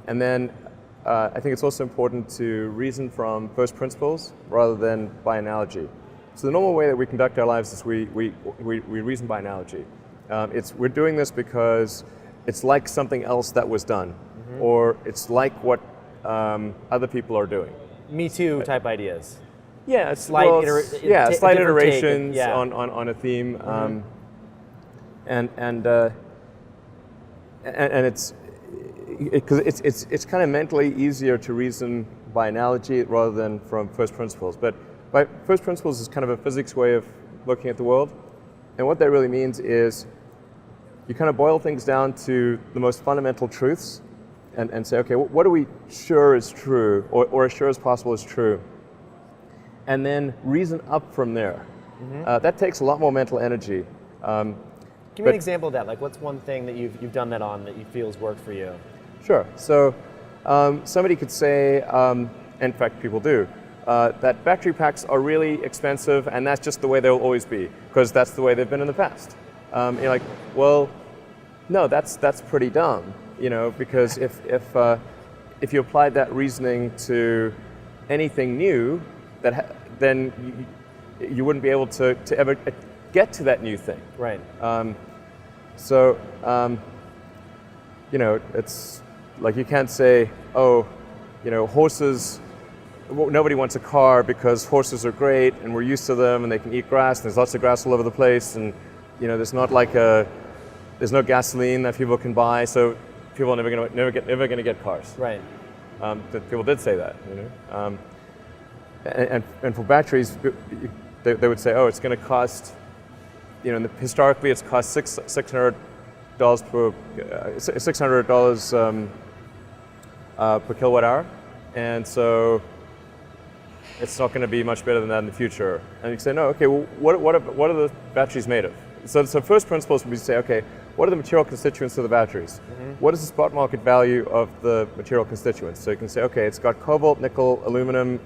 And then I think it's also important to reason from first principles rather than by analogy. So the normal way that we conduct our lives is we reason by analogy. We're doing this because it's like something else that was done, or it's like what other people are doing. Me Too type ideas. Yeah, Slight iterations on a theme, and it's kind of mentally easier to reason by analogy rather than from first principles. But by first principles is kind of a physics way of looking at the world, and what that really means is you kind of boil things down to the most fundamental truths, and say, okay, what are we sure is true, or as sure as possible is true? And then reason up from there. That takes a lot more mental energy. Give me an example of that. Like, what's one thing that you've done that on that you feel has worked for you? Sure. So somebody could say, in fact, people do, that battery packs are really expensive, and that's just the way they'll always be, because that's the way they've been in the past. You're like, well, no, that's pretty dumb, because if you applied that reasoning to anything new, then you wouldn't be able to ever get to that new thing. Right. It's like you can't say, horses, nobody wants a car because horses are great and we're used to them and they can eat grass and there's lots of grass all over the place, and there's no gasoline that people can buy, so people are never going to get cars. Right. People did say that. And for batteries, they would say, it's going to cost, historically it's cost $600 per kilowatt hour, and so it's not going to be much better than that in the future. And you say, no, okay, well, what are the batteries made of? So first principles would be to say, okay, what are the material constituents of the batteries? What is the spot market value of the material constituents? So you can say, okay, it's got cobalt, nickel, aluminum,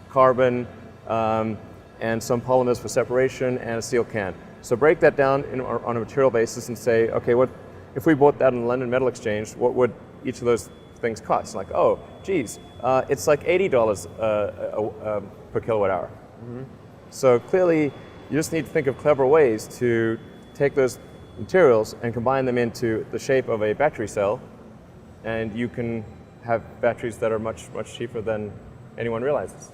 carbon, and some polymers for separation, and a steel can. So break that down on a material basis and say, okay, what if we bought that in the London Metal Exchange, what would each of those things cost? Like, oh, geez, it's like $80 per kilowatt hour. So clearly, you just need to think of clever ways to take those materials and combine them into the shape of a battery cell, and you can have batteries that are much, much cheaper than anyone realizes.